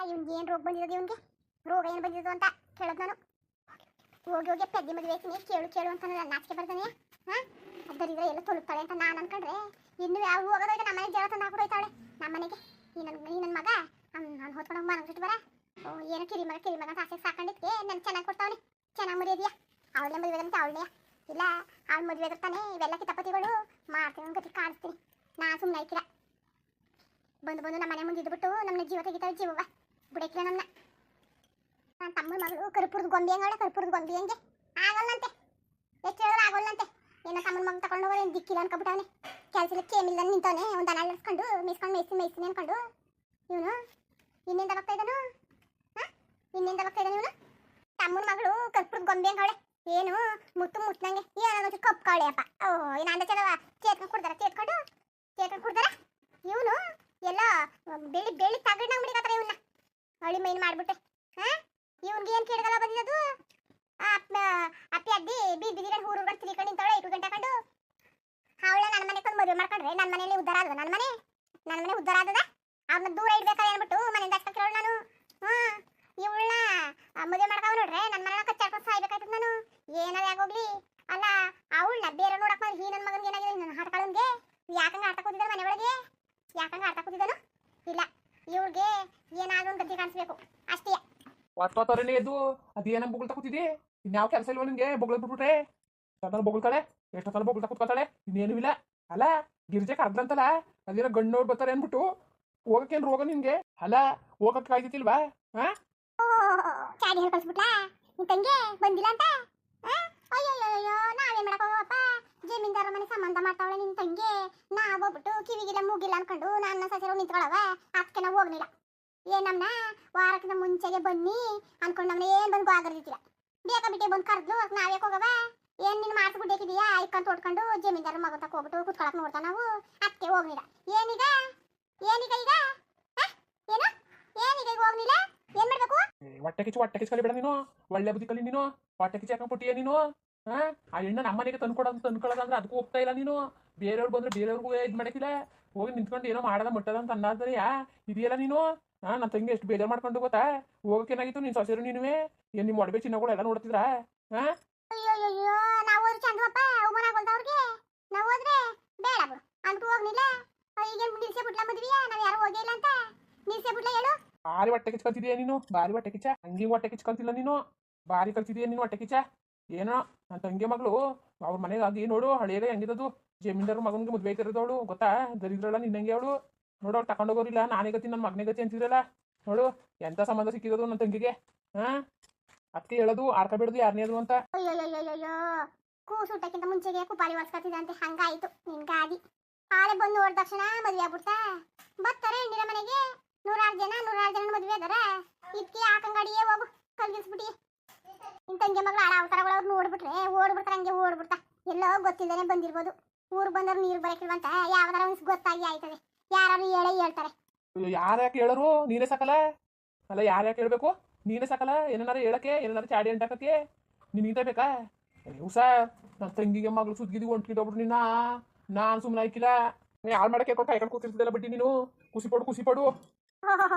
ಇವ್ನಿಗೆ ಏನು ರೋಗ ಬಂದಿರೋದು ಇವನಿಗೆ ರೋಗ ಏನು ಬಂದಿರೋದು ಅಂತ ಕೇಳೋದು ನಾನು ಹೋಗಿ ಹೋಗಿ ಪೆದ್ದಿ ಮದುವೆ ಆಯ್ತೀನಿ ಕೇಳು ಕೇಳು ಅಂತ ನಾನು ನಾಚಿಕೆ ಬರ್ತಾನೆ ಹಾಂ ಅದರಿದ್ರೆ ಎಲ್ಲ ತೊಲಗ್ತಾಳೆ ಅಂತ ನಾನು ಅನ್ಕೊಂಡ್ರೆ ಇನ್ನು ಯಾವ ಹೋಗೋದಾಗ ನಮ್ಮ ಮನೆಗೆ ಜಗಳ ತಂದು ಹಾಕೊಯ್ತಾಳೆ ನಮ್ಮ ಮನೆಗೆ ಈ ನನ್ನ ಮಗ ನಾನು ಹೊತ್ಕೊಂಡು ಮನಗಿಟ್ಟು ಬರ ಏನೋ ಕಿರಿ ಮಗ ಅಂತ ಆಸೆ ಸಾಕೊಂಡಿದ್ಕೆ ನಾನು ಚೆನ್ನಾಗಿ ಕೊಡ್ತಾವನೆ ಚೆನ್ನಾಗಿ ಮರ್ಯಾದಿಯಾ ಅವಳೇ ಮದುವೆ ಅಂತ ಅವಳೇ ಇಲ್ಲ ಅವಳು ಮದುವೆ ಆಗಿರ್ತಾನೆ ಇವೆಲ್ಲ ಕಿತಾಪತಿಗಳು ಮಾಡ್ತೀನಿ ಗತಿ ಕಾಣಿಸ್ತೀನಿ ನಾನು ಸುಮ್ಮನೆ ಆಯ್ತಿಲ್ಲ ಬಂದು ನಮ್ಮ ಮನೆ ಮುಂದೆ ಇದ್ಬಿಟ್ಟು ನಮ್ಮನ್ನ ಜೀವ ತೆಗಿತಾವೆ ಜೀವವ ಬಿಡಕ್ಕಿಲ್ಲ ನಮ್ಮನ್ನ ನನ್ನ ತಮ್ಮನ ಮಗಳು ಕರ್ಪುರದ ಗೊಂಬೆ ಹಂಗಾಳೆ ಕರ್ಪುರದ ಗೊಂಬೆ ಹಂಗೆ ಆಗಲ್ಲಂತೆ ಎಷ್ಟು ಹೇಳಿದ್ರು ಆಗೋಲ್ಲಂತೆ ಏನೋ ತಮ್ಮನ ಮಗ ತಗೊಂಡು ಹೋಗೋದು ಏನು ದಿಕ್ಕಿಲ್ಲ ಅನ್ಕೊಬಿಟ್ಟವನೆ ಕೆಲಸ ಕೇಮಿಲ್ಲ ನಿಂತವನೆ ಒಂದು ದನ ಇಳಿಸ್ಕೊಂಡು ಮೇಯ್ಸ್ತೀನಿ ಅನ್ಕೊಂಡು ಇವನು ಇನ್ನಿಂದ ಬರ್ತಾ ಇದ್ದಾನು ಹಾಂ ಇನ್ನಿಂದ ಬರ್ತಾ ಇದ್ದಾನೆ ಇವನು ತಮ್ಮನ ಮಗಳು ಕರ್ಪುರದ ಗೊಂಬೆ ಹಂಗಾಳೆ ಏನು ಮುಟ್ಟಂಗೆ ಏನೋ ಕಪ್ಪು ಕಾಳೆ ಅಪ್ಪ ಓಹ್ ಇನ್ನು ಅಂದ ಚಲವ ಚೇತ್ಕೊಂಡು ಕೊಡ್ತಾರೆ ಇವನು ಎಲ್ಲ ಬೆಳಿ ತಗಡ್ನಾಗ ಮುಡಿಕತ್ತಾರೆ ಇವನ್ನ ಹಳಿ ಮೈನ್ ಮಾಡ್ಬಿಟ್ಟೆ ಹಾಂ ಇವನ್ಗೆ ಏನು ಕೇಳಗಲ್ಲ ಬಂದಿದ್ದು ಅಪ್ಪಿ ಅಡ್ಡಿ ಬೀದಿಗಿರ ಊರುಗಳು ತಿಳ್ಕೊಂಡು ನಿಂತಾಳೆ 2 ಗಂಟೆ ಕಂಡು ಅವಳ ನನ್ನ ಮನೆ ತಂದು ಮದುವೆ ಮಾಡ್ಕೊಂಡ್ರೆ ನನ್ನ ಮನೆಯಲ್ಲಿ ಉದ್ದಾರ ಆದದ ನನ್ನ ಮನೆ ಉದ್ದಾರ ಆದದ ಅವ್ರನ್ನ ದೂರ ಇಡ್ಬೇಕಾದ್ರೆ ಅಂದ್ಬಿಟ್ಟು ಮನೆಯಿಂದ ಅಷ್ಟಕ್ಕೆ ನಾನು ಹಾಂ ಇವಳನ್ನ ಮದುವೆ ಮಾಡ್ಕೊಂಡ್ ನೋಡ್ರೆ ನನ್ನ ಮನೆಯ ಕಚ್ಚಾಡ್ಕೊಂಡು ಸಾಯ್ಬೇಕಾಯ್ತದ ನಾನು ಏನಾದ್ರು ಆಗೋಗ್ಲಿ ಅಲ್ಲ ಅವಳನ್ನ ಬೇರೆ ನೋಡಕ್ ಬಂದ್ರೆ ಈ ನನ್ನ ಮಗನಿಗೆ ಏನಾಗಿದೆ ನನ್ನ ಹಾಡ್ಕೊಳ್ಳೋನ್ಗೆ ಯಾಕಂಗೆ ಆಡ್ತಾ ಕೂತಿದ್ದಾನೆ ಮನೆ ಒಳಗೆ ಯಾಕಂಗೆ ಆಡ್ತಾ ಕೂತಿದ್ದಾನು ಇಲ್ಲ ಇವಳಿಗೆ ಏನಾದ್ರು ಒಂದು ಗದ್ದೆ ಕಾಣಿಸ್ಬೇಕು ಅಷ್ಟೇ ಒತ್ತೋತರನೇ ಎದ್ದು ಅದೇನ ಬೊಗಳ್ತಾ ಕೂತಿದ್ದಿ ಇನ್ಯಾವ ಕೆಲಸ ಇಲ್ವ ನಿನ್ಗೆ ಬೊಗಳ್ ಬಿಟ್ಬಿಟ್ರೆ ಸದನ ಬೊಗಳ್ತಾಳೆ ಎಷ್ಟೊತ್ತಲ್ಲ ಬೊಗಳ್ತಾ ಕೂತ್ಕೊತಾಳೆ ಇನ್ನೇನು ಇಲ್ಲ ಅಲ್ಲ ಗಿರ್ಜೆ ಕರ್ದಂತಲ್ಲ ಅದೇನೋ ಗಂಡು ನೋಡಿ ಬರ್ತಾರೆ ಅಂದ್ಬಿಟ್ಟು ಹೋಗಕ್ಕೇನು ರೋಗ ನಿನ್ಗೆ ಅಲ್ಲ ಹೋಗಕ್ಕೆ ಕಾಯ್ದಿತ್ತಿಲ್ವಾ ಹಾಂ ಚಾಡಿ ಹೇಳಿ ಕಳಿಸ್ಬಿಟ್ಲಾ ನಿನ್ ತಂಗಿ ಬಂದಿಲ್ಲ ಅಂತ ಅಯ್ಯೋ ನಾವೇನ್ ಮಾಡಕ್ಕೋಗಪ್ಪ ಜಮೀನ್ದಾರ ಮನೆ ಸಂಬಂಧ ಮಾಡ್ತಾವಳೆ ನಿನ್ ತಂಗಿ ಹೋಗ್ಬಿಟ್ಟು ಕಿವಿಗಿಲ್ಲ ಮೂಗಿಲ್ಲ ಅನ್ಕೊಂಡು ನನ್ನ ಸಸಿರು ನಿಂತ್ಕೊಳ್ಳವ ಅದಕ್ಕೆ ನಾವು ಹೋಗ್ಲಿಲ್ಲ ಏನ್ ನಮ್ನ ವಾರಕ್ಕಿಂತ ಮುಂಚೆಗೆ ಬನ್ನಿ ಅನ್ಕೊಂಡು ನಮ್ನ ಏನ್ ಬಂದು ಗೋಗರ್ದಿತ್ತಿಲ್ಲ ಬೇಕಾಬಿಟ್ಟೆ ಬಂದು ಕರೆದ್ಲು ನಾವ್ಯಾಕೆ ಹೋಗವ ಏನ್ ನಿನ್ ಮಾಡ್ಸ್ಬಿಟ್ಟಿದೀಯಾ ಇಕ್ಕಂತ ತೊಡ್ಕೊಂಡು ಜಮೀನ್ದಾರ ಮಗ ತಕ ಹೋಗ್ಬಿಟ್ಟು ಕುತ್ಕೊಳಕ್ ನೋಡ್ತಾ ನಾವು ಅದಕ್ಕೆ ಹೋಗ್ಲಿಲ್ಲ ಏನೀಗ ಈಗ ಏನೀಗ ಹೋಗ್ಲಿಲ್ಲ ಏನ್ ಮಾಡ್ಬೇಕು ಹೊಟ್ಟೆ ಕಿಚ್ಚು ಕಲಿಬೇಡ ನೀನು ಒಳ್ಳೆ ಬುದ್ಧಿ ಕಲಿ ನೀನು ಹೊಟ್ಟೆ ಕಿಚ್ಚು ಹಾಕೊಂಡ್ ಪುಟ್ಟಿಯ ನೀನು ಆ ಹೆಣ್ಣ ನಮ್ಮ ಮನೆಗೆ ತಂದ್ಕೊಳ್ಳೋದಂದ್ರೆ ಅದಕ್ಕೂ ಹೋಗ್ತಾ ಇಲ್ಲ ನೀನು ಬೇರೆಯವ್ರು ಬಂದ್ರೆ ಬೇರೆಯವ್ರಿಗೂ ಇದು ಮಾಡಕ್ಕಿಲ್ಲ ಹೋಗಿ ನಿಂತ್ಕೊಂಡು ಏನೋ ಮಾಡದ ಮುಟ್ಟದ ಅಂತ ಅನ್ನೋದ್ರೆ ಇದೆಯಲ್ಲ ನೀನು ನನ್ನ ತಂಗಿ ಎಷ್ಟು ಬೇಜಾರು ಮಾಡ್ಕೊಂಡು ಗೊತ್ತಾ ಹೋಗಕ್ಕೇನಾಗಿತ್ತು ನೀನು ಸೊಸೆರು ನೀನುವೇ ಏನು ನಿಮ್ಮ ಒಡವೆ ಚಿನ್ನಗಳು ಎಲ್ಲ ನೋಡ್ತಿದ್ರಾ ಅಯ್ಯೋ ನಾವು ಚಂದ್ರಪ್ಪ ಅವಮಾನ ಆಗೋಲ್ದವ್ರಿಗೆ ನಾವು ಹೋದ್ರೆ ಬೇಡ ಬಿಡು ಅಂತ ಹೋಗ್ನಿಲ್ಲ ಈಗ ನಿಲ್ಸೇ ಬಿಟ್ಲ ಮದ್ವಿಯಾ ನಾವ್ ಯಾರು ಹೋಗೇ ಇಲ್ಲ ಅಂತ ನಿಲ್ಸೇ ಬಿಟ್ಲ ಹೇಳು ಭಾರಿ ಹೊಟ್ಟೆ ಕಿಚ್ಚು ಕಲ್ತಿದೀಯ ನೀನು ಭಾರಿ ಹೊಟ್ಟೆ ಕಿಚ್ಚ ಹಂಗೆ ಹೊಟ್ಟೆ ಕಿಚ್ಚು ಕಲ್ತಿಲ್ಲ ನೀನು ಭಾರಿ ಕಲ್ತಿದೀಯ ನೀನು ಹೊಟ್ಟೆ ಕಿಚ್ಚ ಏನೋ ನನ್ನ ತಂಗಿ ಮಗಳು ಅವ್ರ ಮನೆಗಾಗಿ ನೋಡು ಹಳೆಯಲ್ಲ ಹೆಂಗಿರೋದು ಜಮೀನ್ದಾರ ಮಗನಿಗೆ ಮದುವೆ ಐತಿರೋದವಳು ಗೊತ್ತಾ ದರಿದ್ರಲ್ಲ ನಿನ್ನಂಗೆ ಅವಳು ನೋಡು ಅವ್ರು ತಗೊಂಡೋಗೋರಿಲ್ಲ ನಾನೇ ಗತಿ ನನ್ನ ಮಗನೇ ಗತಿ ಅಂತಿದ್ರಲ್ಲ ನೋಡು ಎಂಥ ಸಂಬಂಧ ಸಿಕ್ಕಿರೋದು ನನ್ನ ತಂಗಿಗೆ ಅದಕ್ಕೆ ಹೇಳೋದು ಆಡ್ಕೊಬೇಡದು ಯಾರನೇ ಅದು ಅಂತ ಅಯ್ಯೋ ಕೂಸುಟ್ಟಕ್ಕಿಂತ ಮುಂಚೆಗೆ ಕುಪಾಳಿ ಒಡ್ಸ್ಕೊತಿದಂತೆ ಹಂಗಾಯ್ತು ನಿನ್ ಗಾದಿ ಆಳೆ ಬಂದು ನೋಡಿದ ತಕ್ಷಣ ಮದುವೆ ಆಗ್ಬಿಡ್ತಾ ಬರ್ತಾರೆ ಹೆಣ್ಣಿನ ಮನೆಗೆ 100 ಜನ ಮದುವೆ ಅದಾರ ಇದಕ್ಕೆ ಆಕಂಗಾಡಿಯೇ ಹೋಗು ಕಲ್ಗಿಸ್ಬಿಟ್ಟಿ ನಿನ್ ತಂಗಿ ಮಗಳು ಆಳ ಅವತಾರಗಳು ಅವ್ರು ನೋಡ್ಬಿಟ್ರೆ ಓಡ್ಬಿಡ್ತಾರೆ ಹಂಗೆ ಓಡ್ಬಿಡ್ತಾ ಎಲ್ಲೋ ಗೊತ್ತಿಲ್ಲದೇನೆ ಬಂದಿರ್ಬೋದು ಊರು ಬಂದವ್ರು ನೀರು ಬರಕಿಲ್ವಂತ ಯಾವ್ದಾರ ಒಂದು ಗೊತ್ತಾಗಿ ಆಯ್ತದೆ ಯಾರು ಹೇಳ್ತಾರೆ ಯಾರು ಯಾಕೆ ಹೇಳೋರು ನೀನೇ ಸಾಕಲ್ಲ ಅಲ್ಲ ಯಾರು ಯಾಕೆ ಹೇಳ್ಬೇಕು ನೀನೇ ಸಾಕಲ್ಲ ಏನಾರು ಹೇಳಕ್ಕೆ ಏನಾರು ಚಾಡಿ ಅಂಟಾಕಕ್ಕೆ ನೀನು ಬೇಕಾ ಉಸ ನನ್ನ ತಂಗಿಗೆ ಮಗಳು ಸುದ್ಗಿದಿ ಹೊಂಟ್ಕಿದೊಬ್ರು ನಿನ್ನ ನಾನು ಸುಮ್ಮನೆ ಆಯ್ಕಿಲ್ಲ ಯಾರು ಮಾಡಕ್ಕೆ ಕಾಯ್ಕೊಂಡು ಕೂತಿರ್ತಿದ್ದಲ್ಲ ಬಡ್ಡಿ ನೀನು ಖುಷಿ ಪಡು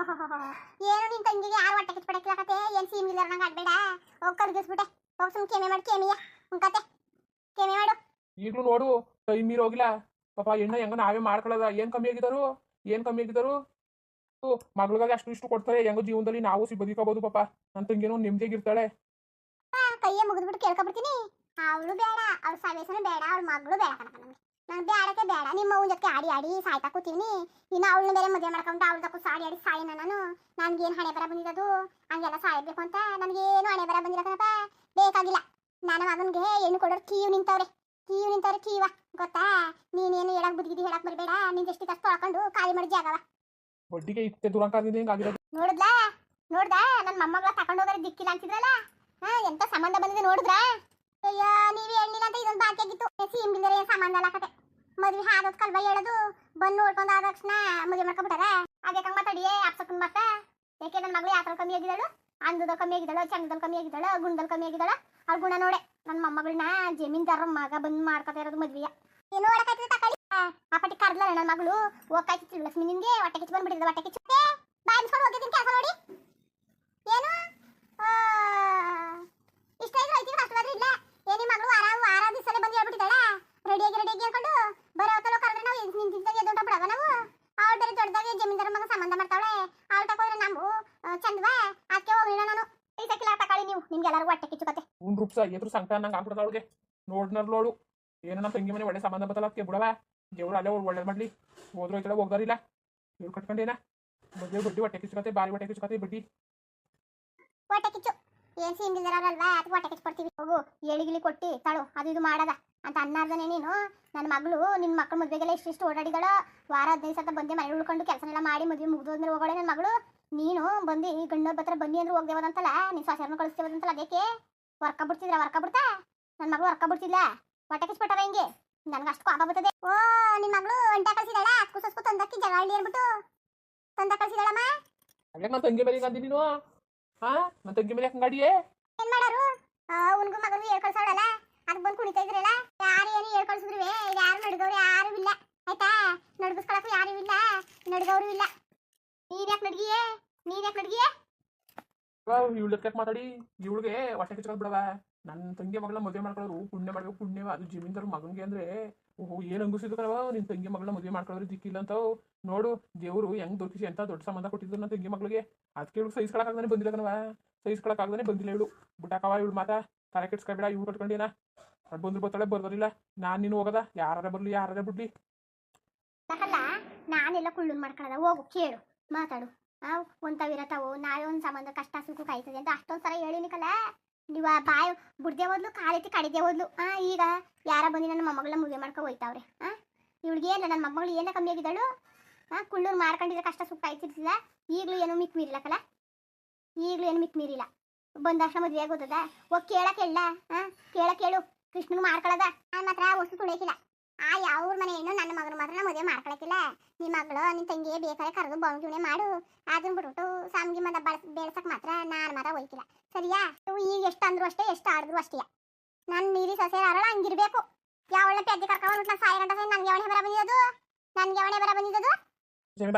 ಏನು ನಿನ್ ತಂಗಿಗೆ ಯಾರು ಹೊಟ್ಟೆ ಕಿಚ್ಪಡಕ್ಕಿಲ್ಲಕತ್ತೆ ಏನ್ ಸೀಮ್ ಇಲ್ಲ ನಂಗೆ ಆಡ್ಬೇಡ ಹೋಗಿ ಕಲ್ಗಿಸ್ಬಿಟ್ಟೆ ಹೋಗಿ ಸುಮ್ ಕೆಮೆ ಮಾಡಿ ಕೆಮಿಯ ಉಂಕತೆ ಕೆಮೆ ಮಾಡು ಈಗಲೂ ನೋಡು ಕೈ ಮೀರಿ ಹೋಗಿಲ್ಲ ಪಾಪ ಹೆಣ್ಣ ಹೆಂಗ ನಾವೇ ಮಾಡ್ಕೊಳ್ಳೋದ ಏನ್ ಕಮ್ಮಿ ಆಗಿದ್ದಾರು ಮಗಳಿಗಾಗಿ ಅಷ್ಟು ಇಷ್ಟು ಕೊಡ್ತಾರೆ ಹೆಂಗೋ ಜೀವನದಲ್ಲಿ ನಾವು ಬದುಕೋಬಹುದು ಪಾಪ ನನ್ನ ತಂಗಿನೋ ನೆಮ್ಮದಿಯಾಗಿರ್ತಾಳೆ ಕೈಯೇ ಮುಗಿದ್ಬಿಟ್ಟು ಕೇಳ್ಕೊಬಿಡ್ತೀನಿ ಅವಳು ಬೇಡ ಅವ್ಳ ಸವೇಸನು ಬೇಡ ಅವಳ ಮಗಳು ಬೇಡ ಕಣಕ ನಂಗೆ ಬೇಡಕ್ಕೆ ಬೇಡ ನಿಮ್ಮ ಅವ್ನ ಜೊತೆ ಆಡಿ ಸಾಯ್ತಾ ಕೂತೀನಿ ಇನ್ನು ಅವಳನ್ನ ಬೇರೆ ಮದುವೆ ಮಾಡ್ಕೊಂಡು ಅವಳ ತಕ್ಕ ಆಡಿ ಸಾಯಿನ ನನ್ಗೇನು ಹಣೆ ಬರ ಬಂದಿರೋದು ಹಂಗೆಲ್ಲ ಸಾಯಬೇಕು ಅಂತ ನನಗೇನು ಹಣೆ ಬರ ಬಂದಿರಕನಪ್ಪ ಬೇಕಾಗಿಲ್ಲ ನನ್ನ ಮಗನಿಗೆ ಹೆಣ್ಣು ಕೊಡೋರು ಕೀವು ನಿಂತವ್ರೆ ಕೀವ ಗೊತ್ತಾ ನೀನೇನು ಹೇಳಕ್ ಬುದ್ಧಿಗಿದ್ದಿ ಹೇಳಕ್ ಬರಬೇಡ ನಿನ್ ಎಷ್ಟು ಕಷ್ಟ ತೊಳ್ಕೊಂಡು ಖಾಲಿ ಮಾಡಿ ಜಾಗವ ಒಡ್ಡಿಗೆ ಇತ್ತೆ ದುರಂಕಾರದಿಂದ ಹಿಂಗಾಗಿರೋದು ನೋಡ್ದ ನನ್ನ ಮೊಮ್ಮಗಳ ತಗೊಂಡೋಗಾರ ದಿಕ್ಕಿಲ್ಲ ಅಂತಿದ್ರಲ್ಲ ಎಂತ ಸಂಬಂಧ ಬಂದಿದೆ ನೋಡಿದ್ರ ಅಯ್ಯೋ ನೀವೇ ಹೇಳಿಲ್ಲ ಅಂತ ಇದೊಂದು ಬಾಕಿ ಆಗಿತ್ತು ಸೀಮ್ ಬಿಲ್ದರೆ ಏನು ಸಂಬಂಧ ಅಲ್ಲ ಕತೆ ಮದ್ವೆ ಆಗೋದ್ ಕಲ್ವ ಹೇಳೋದು ಬಂದು ನೋಡ್ಕೊಂಡು ಆದ ತಕ್ಷಣ ಮದುವೆ ಮಾಡ್ಕೊಬಿಟ್ಟಾರ ಅದಕ್ಕೆ ಮಾತಾಡಿಯೇ ಅಪ್ಸಕ್ಕನ್ ಮಾತ ಯಾಕೆ ನನ್ನ ಮಗಳು ಯಾತ್ರ ಕಮ್ಮಿ ಆಗಿದ್ದಾಳು ಅಂದದಲ್ಲಿ ಕಮ್ಮಿ ಆಗಿದ್ದಾಳು ಚಂದದಲ್ಲಿ ಕಮ್ಮಿ ಆಗಿದ್ದಾಳು ಗುಣದಲ್ಲಿ ಕಮ್ಮಿ ಆಗಿದ್ದಾಳು ಅವ್ರ ಗುಣ ನೋಡೆ ನನ್ನ ಮೊಮ್ಮಗಳನ್ನ ಜಮೀನ್ದಾರ ಮಗ ಬಂದು ಮಾಡ್ಕೊತಾ ಇರೋದು ಮದ್ವೆಯ ಏನು ಒಳಕಾಯ್ತದೆ ತಕೊಳ್ಳಿ ಆ ಪಟ್ಟಿ ಕರ್ದಲ್ಲ ನನ್ನ ಮಗಳು ಹೋಗ್ಕಾಯ್ತಿತ್ತು ಲಕ್ಷ್ಮಿ ನಿನ್ಗೆ ಹೊಟ್ಟೆ ಕಿಚ್ಚು ಬಂದ್ಬಿಟ್ಟಿದೆ ಹೊಟ್ಟೆ ಕಿಚ್ಚುತ್ತೆ ಬಾಯಿಸ್ಕೊಂಡು ಹೋಗಿದ್ದೀನಿ ಕೆಲಸ ನೋಡಿ ನಿಮ್ಗೆ ಎಲ್ಲರಿಗೂ ಹೊಟ್ಟೆ ಕಿಚ್ಚುಕತೆ. ಉನ್ ರೂಪ್ಸ ಎದ್ರು ಸಂಕಟ ನಂಗೆ ಆಗ್ಬಿಡ್ದ ಅವಳಿಗೆ ನೋಡ್ನರ್ಲೋಳು ಏನೋ ನಮ್ಮ ತಂಗಿ ಮನೆ ಒಳ್ಳೆ ಸಂಬಂಧ ಬತ್ತಲ್ಲ ಅದಕ್ಕೆ ಬಿಡವ ದೇವ್ರು ಅಲ್ಲೇ ಒಳ್ಳೇದು ಮಾಡ್ಲಿ ಹೋದ್ರು ಈ ಕಡೆ ಹೋಗ್ದಾರಿಲ್ಲ ಇವ್ರು ಕಟ್ಕೊಂಡೇನ ಮದುವೆ ಬಡ್ಡಿ ಹೊಟ್ಟೆ ಕಿಚ್ಚುಕತೆ ಬಾರಿ ಹೊಟ್ಟೆ ಕಿಚ್ಚುಕತೆ ಬಡ್ಡಿ ಹೊಟ್ಟೆ ಕಿಚ್ಚು ಏನ್ ಸೀನ್ದಿಲ್ದಾರಲ್ವಾ ಅದಕ್ಕೆ ಹೊಟ್ಟೆ ಕಿಚ್ಚು ಕೊಡ್ತೀವಿ. ಹೋಗು ಎಳಿಗಿಲಿ ಕೊಟ್ಟಿ ತಳು ಅದು ಇದು ಮಾಡದ ಅಂತ ಅನ್ನಾರ್ದನೆ ನೀನು. ನನ್ನ ಮಗಳು ನಿನ್ನ ಮಕ್ಕಳ ಮದುವೆಗೆಲ್ಲ ಇಷ್ಟಿಷ್ಟು ಓಡಾಡಿದಳ. ವಾರ 15 ಸತ ಬಂದೆ ಮನೆ ಉಳ್ಕೊಂಡು ಕೆಲಸನೆಲ್ಲ ಮಾಡಿ ಮದುವೆ ಮುಗಿದೋದ್ರೆ ಹೋಗೋಳೆ ನನ್ನ ಮಗಳು. ನೀನು ಬಂದು ಈ ಗಂಡ ಹತ್ರ ಬನ್ನಿ ಅಂದ್ರೆ ಹೋಗ್ದೇವದಂತಲ್ಲ ನೀನು ಸೊಸೆರ್ನ ಕಳಿಸ್ತೇವದಂತಲ್ಲ ಅದಕ್ಕೆ ವರ್ಕ ಬಿಡ್ತಾ ನನ್ನ ಮಗಳು ವರ್ಕ ಬಿಡ್ತಿಲ್ಲ ಹೊಟ್ಟೆ ಕಿಚ್ಚು ಪಟ್ಟವ ಹಿಂಗೆ ನನ್ಗೆ ಅಷ್ಟು ಕೋಪ ಬರ್ತದೆ. ಓ ನಿನ್ನ ಮಗಳು ಅಂಟ ಕಳ್ಸಿದಾಳ ಅಸ್ಕು ಸಸ್ಕು ತಂದಕ್ಕಿ ಜಗಾಳಿ ಅನ್ಬಿಟ್ಟು ತಂದ ಕಳ್ಸಿದಾಳಮ್ಮ. ಹಾಗೆ ನನ್ನ ತಂಗಿ ಮೇಲೆ ಅಂದಿ ನೀನು ನನ್ನ ತಂಗಿ ಮೇಲೆ ಗಾಡಿಯೇ ಏನ್ ಮಾಡಾರು ಅವನ್ಗೂ ಮಗನಿಗೂ ಹೇಳ್ಕಳ್ಸೋಳಲ್ಲ ಅದಕ್ಕೆ ಬಂದು ಕುಣಿತಾ ಇದ್ರಲ್ಲ ಯಾರು ಏನು ಹೇಳ್ಕಳ್ಸಿದ್ರು ಯಾರು ನಡ್ದವ್ರು ಯಾರು ಇಲ್ಲ ಆಯ್ತಾ. ನಡ್ಗಿಸ್ಕೊಳಕ್ಕೂ ಯಾರು ಇಲ್ಲ ನಡ್ದವ್ರು ಇಲ್ಲ. ನೀನ್ ಯಾಕೆ ನಡ್ಗಿಯೇ ಇವಳಕ್ಕೆ ಮಾತಾಡಿ ಇವಳಿಗೆ ಹೊಟ್ಟೆ ಕಿಚ್ಚು ಬಿಡವ ನನ್ನ ತಂಗಿ ಮಗಳ ಮದುವೆ ಮಾಡ್ಕೊಳ್ಳೋರು ಪುಣ್ಯ ಮಾಡ್ಬೇಕು ಪುಣ್ಯವ ಅದು ಜಮೀನ್ದಾರ ಮಗನಿಗೆ ಅಂದ್ರೆ ಓಹೋ ಏನು ಅಂಗುಸಿದ್ರು ಕಣವ ನಿನ್ನ ತಂಗಿ ಮಗಳನ್ನ ಮದುವೆ ಮಾಡ್ಕೊಳ್ಳೋರು ದಿಕ್ಕಿಲ್ಲ ಅಂತವ್ ನೋಡು ದೇವರು ಹೆಂಗ್ ದೊರಕಿಸಿ ಅಂತ ದೊಡ್ಡ ಸಂಬಂಧ ಕೊಟ್ಟಿದ್ರು ನನ್ನ ತಂಗಿ ಮಗಳಿಗೆ ಅದಕ್ಕೆ ಇವಳು ಸಹಿಸ್ಕೊಳಕ್ಕಾಗ್ದಾನೆ ಬಂದಿಲ್ಲ ಕಣವ ಸಹಿಸ್ಕೊಳಕ್ಕಾಗ್ದಾನೆ ಬಂದಿಲ್ಲ ಇವಳು ಬಿಟ್ಟಾಕವ ಇವಳು ಮಾತಾ ತಲೆ ಕೆಡ್ಸ್ಕೊಬೇಡ ಇವ್ರು ಕಟ್ಕೊಂಡೇನ ಅದು ಬಂದ್ರು ಬರ್ತಾಳೆ ಬರ್ಬರಿಲ್ಲ ನಾನು ನೀನು ಹೋಗದ ಯಾರ ಬರ್ಲಿ ಯಾರ ಬಿಡ್ಲಿ ನಾನೆಲ್ಲ ಕುಳ್ಳುನ್ ಮಾಡ್ಕೊಳ್ಳೋದ ಹೋಗು ಕೇಳು ಮಾತಾಡು ಒಂತವಿರತಾವು ನಾವೇ ಒಂದು ಸಂಬಂಧ ಕಷ್ಟ ಸುಖ ಕಾಯ್ತದೆ ಅಂತ ಅಷ್ಟೊಂದು ಸಲ ಹೇಳಿನಿಕಲ್ಲ ನೀವು ಬಾಯಿ ಬುಡ್ದೆ ಹೋದ್ಲು ಕಾಲೈತಿ ಕಡಿದೆ ಹೋದ್ಲು ಈಗ ಯಾರ ಬಂದು ನನ್ನ ಮೊಮ್ಮಗಳನ್ನ ಮದುವೆ ಮಾಡ್ಕೊ ಹೋಯ್ತಾವ್ರೆ ಇವಳಿಗೆ ಏನು ನನ್ನ ಮೊಮ್ಮಗಳು ಏನ ಕಮ್ಮಿ ಆಗಿದ್ದಾಳು ಕುಳ್ಳೂರು ಮಾಡ್ಕೊಂಡಿದ್ರೆ ಕಷ್ಟ ಸುಖ ಕಾಯ್ತಿರ್ತಿಲ್ಲ ಈಗಲೂ ಏನು ಮಿಕ್ ಮೀರಿಲ್ಲಕಲ್ಲ ಈಗಲೂ ಏನು ಮಿಕ್ ಮೀರಿಲ್ಲ ಬಂದಾಕ್ಷಣ ಮದುವೆ ಆಗೋದದ ಹೋಗಿ ಕೇಳ ಕೇಳು ಕೃಷ್ಣನ್ ಮಾಡ್ಕೊಳ್ಳೋದ ನಾನು ಮಾತ್ರ ವಸ್ತು ತುಳಿಯಕಿಲ್ಲ ಯಾವ್ರ ಮನೆ ಹೆಣ್ಣು ನನ್ನ ಮಗನ ಮಾತ್ರ ಮದುವೆ ಮಾಡ್ಕೊಳಕಿಲ್ಲ ನಿಮ್ಮ ಮಗಳು ನಿನ್ನ ತಂಗಿಯೇ ಬೇಕಾದ್ರೆ ಕರೆದು ಬೌಂಜುಣೆ ಮಾಡು ಅದನ್ನ ಬಿಟ್ಬಿಟ್ಟು ಸಾಮ್ಗಿ ಮದ ಬೆಳ್ಸಕ್ ಮಾತ್ರ ನಾನು ಮಾತ್ರ ಹೋಯ್ಕಿಲ್ಲ ಸರಿಯಾ. ಈಗ ಎಷ್ಟು ಅಂದ್ರು ಅಷ್ಟೇ ಎಷ್ಟು ಆಡಿದ್ರು ಅಷ್ಟೇ ನನ್ನ ನೀರಿ ಸೊಸೆ ಯಾರಲ್ಲ ಹಂಗಿರ್ಬೇಕು. ಯಾವಳ ಪೆದ್ದಿ ಕರ್ಕೊಂಡ್ಬಿಟ್ಲ ಸಾಯಿ ಗಂಟ ನನ್ಗೆ ಅವಣೆ ಬರ ಬಂದಿದ್ದು ಜಮಿ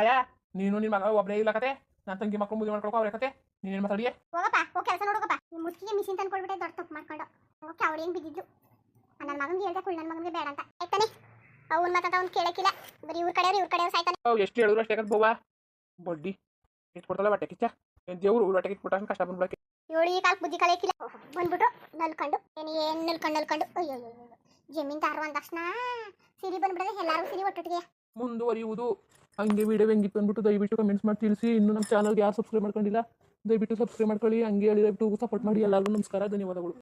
ನೀನು ನಿನ್ನ ಮಗ ಒಬ್ಬರೇ ಇಲ್ಲ ಕತೆ ನನ್ನ ತಂಗಿ ಮಕ್ಕಳು ಮದುವೆ ಮಾಡ್ಕೊಳಕ ಅವ್ರ ಕತೆ ನೀನೇನು ಮಾತಾಡಿಯೇ ಹೋಗಪ್ಪ ಹೋಗಿ ಕೆಲಸ ನೋಡೋಗಪ್ಪ ಈ ಮುಚ್ಚಿಗೆ ಮಿಷಿನ್ ತಂದ್ಕೊಳ್ಬಿಟ್ಟೆ ದೊಡ್ಡ ತಪ್ಪು ಮಾಡ್ಕೊಂಡು ಹೋಗಿ ಅವ್ರು ಏನು ಬಿದ್ದಿದ್ದು ನನ್ನ ಮಗನಿಗೆ ಹೇಳ್ದೆ ಕುಳ್ಳ ನನ್ನ ಮಗನಿಗೆ ಬೇಡ ಅಂತ ಆಯ್ತಾನೆ ಅವ್ನು ಮಾತಾಡ ಅವ್ನು ಕೇಳಕ್ಕಿಲ್ಲ ಬರೀ ಇವ್ರ ಕಡೆಯವ್ರು ಸಾಯ್ತಾನೆ. ಎಷ್ಟು ಹೇಳಿದ್ರು ಅಷ್ಟೇ ಬೋವಾ ಬಡ್ಡಿ ಎಷ್ಟು ಕೊಡ್ತಲ್ಲ ಹೊಟ್ಟೆ ಕಿಚ್ಚ ದೇವ್ರು ಹೊಟ್ಟೆ ಕಿಚ್ಬಿಟ್ಟ ಕಷ್ಟ ಬಂದ್ಬಿಡಕ್ಕೆ ಇವಳು ಈ ಕಾಲಕ್ಕೆ ಬುದ್ಧಿ ಕಲಿಯಕ್ಕಿಲ್ಲ ಬಂದ್ಬಿಟ್ಟು ನಲ್ಕೊಂಡು ಏನು ನಲ್ಕೊಂಡು ಅಯ್ಯೋ ಜಮೀನ್ ತಾರು ಅಂದ ತಕ್ಷಣ ಸಿರಿ ಬಂದ್ಬಿಡದೆ ಎಲ್ಲಾರು ಸಿರಿ ಒಟ್ಟೊಟ್ಟಿಗೆ ಮುಂದುವರಿಯುವುದು. ಹಂಗೆ ವಿಡಿಯೋ ಹೆಂಗಿತ್ತು ಅಂದ್ಬಿಟ್ಟು ದಯವಿಟ್ಟು ಕಮೆಂಟ್ಸ್ ಮಾಡಿ ತಿಳಿಸಿ. ಇನ್ನು ನಮ್ಮ ಚಾನಲ್ಗೆ ಯಾರು ಸಬ್ಸ್ಕ್ರೈಬ್ ಮಾಡ್ಕೊಂಡಿಲ್ಲ ದಯವಿಟ್ಟು ಸಬ್ಸ್ಕ್ರೈಬ್ ಮಾಡ್ಕೊಳ್ಳಿ. ಹಂಗೆ ಹೇಳಿ ದಯವಿಟ್ಟು ಸಪೋರ್ಟ್ ಮಾಡಿ. ಎಲ್ಲರಿಗೂ ನಮಸ್ಕಾರ, ಧನ್ಯವಾದಗಳು.